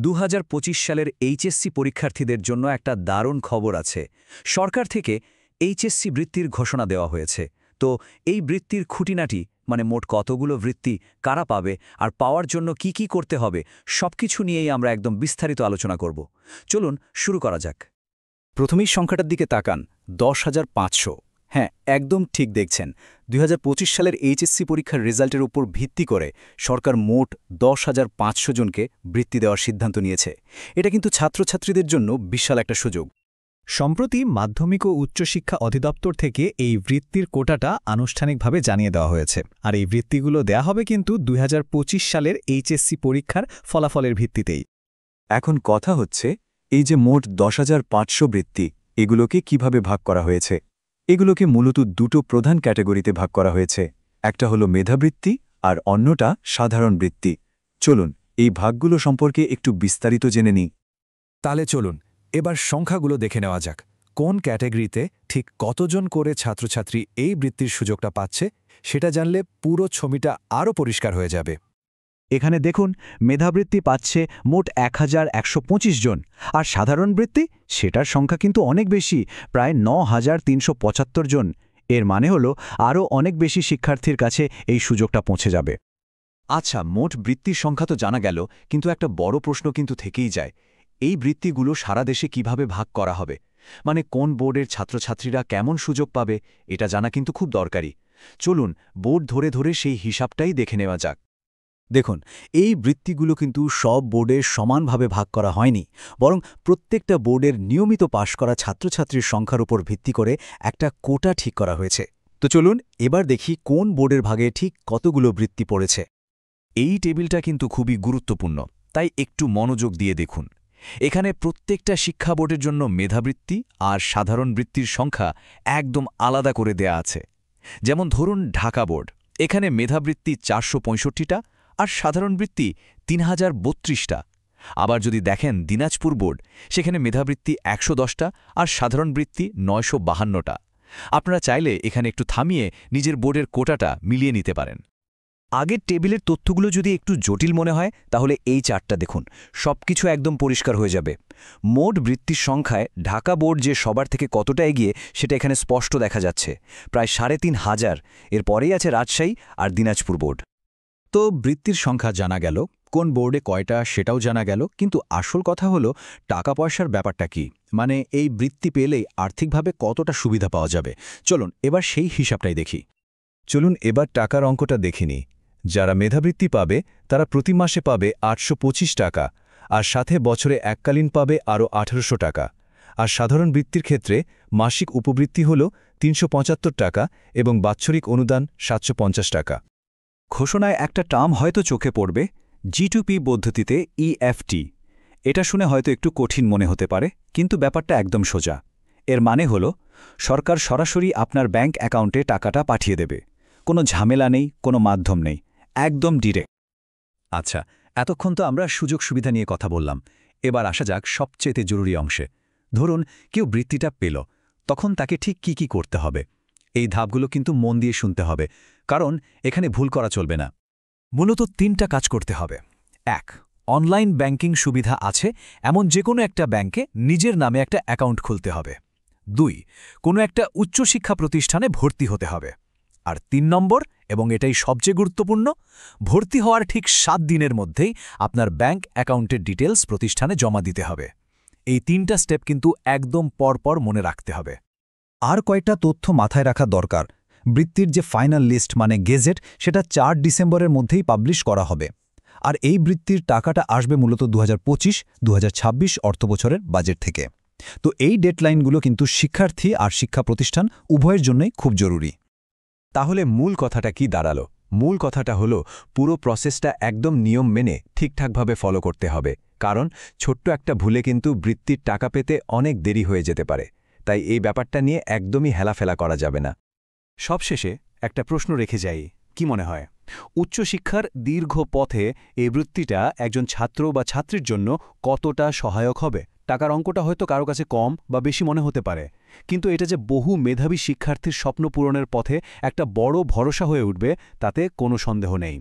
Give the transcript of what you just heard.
2025 সালের এইচএসসি পরীক্ষার্থীদের জন্য একটা দারুণ খবর আছে। সরকার থেকে এইচএসসি বৃত্তির ঘোষণা দেওয়া হয়েছে। তো এই বৃত্তির খুঁটিনাটি মানে মোট কতগুলো বৃত্তি, কারা পাবে আর পাওয়ার জন্য কি কি করতে হবে, সবকিছু নিয়েই আমরা একদম বিস্তারিত আলোচনা করব। চলুন শুরু করা যাক। প্রথমেই সংখ্যাটার দিকে তাকান, 10,500। হ্যাঁ, একদম ঠিক দেখছেন। 2025 সালের এইচএসসি পরীক্ষার রেজাল্টের উপর ভিত্তি করে সরকার মোট 10,500 জনকে বৃত্তি দেওয়ার সিদ্ধান্ত নিয়েছে। এটা কিন্তু ছাত্রছাত্রীদের জন্য বিশাল একটা সুযোগ। সম্প্রতি মাধ্যমিক ও উচ্চশিক্ষা অধিদপ্তর থেকে এই বৃত্তির কোটাটা আনুষ্ঠানিকভাবে জানিয়ে দেওয়া হয়েছে। আর এই বৃত্তিগুলো দেয়া হবে কিন্তু 2025 সালের এইচএসসি পরীক্ষার ফলাফলের ভিত্তিতেই। এখন কথা হচ্ছে, এই যে মোট 10,500 বৃত্তি, এগুলোকে কিভাবে ভাগ করা হয়েছে? এগুলোকে মূলত দুটো প্রধান ক্যাটাগরিতে ভাগ করা হয়েছে। একটা হলো মেধাবৃত্তি আর অন্যটা সাধারণ বৃত্তি। চলুন এই ভাগগুলো সম্পর্কে একটু বিস্তারিত জেনে নিই। তাহলে চলুন এবার সংখ্যাগুলো দেখে নেওয়া যাক। কোন ক্যাটাগরিতে ঠিক কতজন করে ছাত্রছাত্রী এই বৃত্তির সুযোগটা পাচ্ছে সেটা জানলে পুরো ছবিটা আরও পরিষ্কার হয়ে যাবে। এখানে দেখুন, মেধাবৃত্তি পাচ্ছে মোট 1,125 জন, আর সাধারণ বৃত্তি সেটার সংখ্যা কিন্তু অনেক বেশি, প্রায় 9,375 জন। এর মানে হলো আরও অনেক বেশি শিক্ষার্থীর কাছে এই সুযোগটা পৌঁছে যাবে। আচ্ছা, মোট বৃত্তির সংখ্যা তো জানা গেল, কিন্তু একটা বড় প্রশ্ন কিন্তু থেকেই যায়। এই বৃত্তিগুলো সারা দেশে কিভাবে ভাগ করা হবে? মানে কোন বোর্ডের ছাত্রছাত্রীরা কেমন সুযোগ পাবে, এটা জানা কিন্তু খুব দরকারি। চলুন বোর্ড ধরে ধরে সেই হিসাবটাই দেখে নেওয়া যাক। দেখুন, এই বৃত্তিগুলো কিন্তু সব বোর্ডে সমানভাবে ভাগ করা হয়নি, বরং প্রত্যেকটা বোর্ডের নিয়মিত পাশ করা ছাত্রছাত্রীর সংখ্যার উপর ভিত্তি করে একটা কোটা ঠিক করা হয়েছে। তো চলুন এবার দেখি কোন বোর্ডের ভাগে ঠিক কতগুলো বৃত্তি পড়েছে। এই টেবিলটা কিন্তু খুবই গুরুত্বপূর্ণ, তাই একটু মনোযোগ দিয়ে দেখুন। এখানে প্রত্যেকটা শিক্ষা বোর্ডের জন্য মেধাবৃত্তি আর সাধারণ বৃত্তির সংখ্যা একদম আলাদা করে দেয়া আছে। যেমন ধরুন ঢাকা বোর্ড, এখানে মেধাবৃত্তি 465টা আর সাধারণ বৃত্তি 3,032টা। আবার যদি দেখেন দিনাজপুর বোর্ড, সেখানে মেধাবৃত্তি 110টা আর সাধারণ বৃত্তি 952টা। আপনারা চাইলে এখানে একটু থামিয়ে নিজের বোর্ডের কোটাটা মিলিয়ে নিতে পারেন। আগের টেবিলের তথ্যগুলো যদি একটু জটিল মনে হয়, তাহলে এই চার্টটা দেখুন, সবকিছু একদম পরিষ্কার হয়ে যাবে। মোট বৃত্তির সংখ্যায় ঢাকা বোর্ড যে সবার থেকে কতটা এগিয়ে সেটা এখানে স্পষ্ট দেখা যাচ্ছে, প্রায় 3,500। এরপরেই আছে রাজশাহী আর দিনাজপুর বোর্ড। তো বৃত্তির সংখ্যা জানা গেল, কোন বোর্ডে কয়টা সেটাও জানা গেল, কিন্তু আসল কথা হলো টাকা পয়সার ব্যাপারটা কি, মানে এই বৃত্তি পেলেই আর্থিকভাবে কতটা সুবিধা পাওয়া যাবে। চলুন এবার সেই হিসাবটাই দেখি। চলুন এবার টাকার অঙ্কটা দেখে নিই। যারা মেধাবৃত্তি পাবে তারা প্রতি মাসে পাবে 825 টাকা, আর সাথে বছরে এককালীন পাবে আরও 1,800 টাকা। আর সাধারণ বৃত্তির ক্ষেত্রে মাসিক উপবৃত্তি হল 375 টাকা এবং বাৎসরিক অনুদান 750 টাকা। ঘোষণায় একটা টার্ম হয়তো চোখে পড়বে, G2P পদ্ধতিতে EFT। এটা শুনে হয়তো একটু কঠিন মনে হতে পারে, কিন্তু ব্যাপারটা একদম সোজা। এর মানে হলো সরকার সরাসরি আপনার ব্যাংক অ্যাকাউন্টে টাকাটা পাঠিয়ে দেবে। কোনো ঝামেলা নেই, কোনো মাধ্যম নেই, একদম ডিরেক্ট। আচ্ছা, এতক্ষণ তো আমরা সুযোগ সুবিধা নিয়ে কথা বললাম। এবার আসা যাক সবচেয়ে জরুরি অংশে। ধরুন কেউ বৃত্তিটা পেল, তখন তাকে ঠিক কি কি করতে হবে? এই ধাপগুলো কিন্তু মন দিয়ে শুনতে হবে, কারণ এখানে ভুল করা চলবে না। মূলত 3টা কাজ করতে হবে। 1. অনলাইন ব্যাংকিং সুবিধা আছে এমন যে কোনো একটা ব্যাংকে নিজের নামে একটা অ্যাকাউন্ট খুলতে হবে। 2. কোনো একটা উচ্চশিক্ষা প্রতিষ্ঠানে ভর্তি হতে হবে। আর 3 নম্বর, এবং এটাই সবচেয়ে গুরুত্বপূর্ণ, ভর্তি হওয়ার ঠিক 7 দিনের মধ্যেই আপনার ব্যাংক অ্যাকাউন্টের ডিটেলস প্রতিষ্ঠানে জমা দিতে হবে। এই 3টা স্টেপ কিন্তু একদম পরপর মনে রাখতে হবে। আর কয়েকটা তথ্য মাথায় রাখা দরকার। বৃত্তির যে ফাইনাল লিস্ট মানে গেজেট, সেটা 4 ডিসেম্বরের মধ্যেই পাবলিশ করা হবে। আর এই বৃত্তির টাকাটা আসবে মূলত 2025-2026 অর্থবছরের বাজেট থেকে। তো এই ডেডলাইনগুলো কিন্তু শিক্ষার্থী আর শিক্ষা প্রতিষ্ঠান উভয়ের জন্যই খুব জরুরি। তাহলে মূল কথাটা কি দাঁড়ালো? মূল কথাটা হলো পুরো প্রসেসটা একদম নিয়ম মেনে ঠিকঠাকভাবে ফলো করতে হবে, কারণ ছোট্ট একটা ভুলে কিন্তু বৃত্তির টাকা পেতে অনেক দেরি হয়ে যেতে পারে। তাই এই ব্যাপারটা নিয়ে একদমই হেলাফেলা করা যাবে না। সবশেষে একটা প্রশ্ন রেখে যাই, কি মনে হয় উচ্চশিক্ষার দীর্ঘ পথে এই বৃত্তিটা একজন ছাত্র বা ছাত্রীর জন্য কতটা সহায়ক হবে? টাকার অঙ্কটা হয়তো কারো কাছে কম বা বেশি মনে হতে পারে, কিন্তু এটা যে বহু মেধাবী শিক্ষার্থীর স্বপ্ন পূরণের পথে একটা বড় ভরসা হয়ে উঠবে তাতে কোনো সন্দেহ নেই।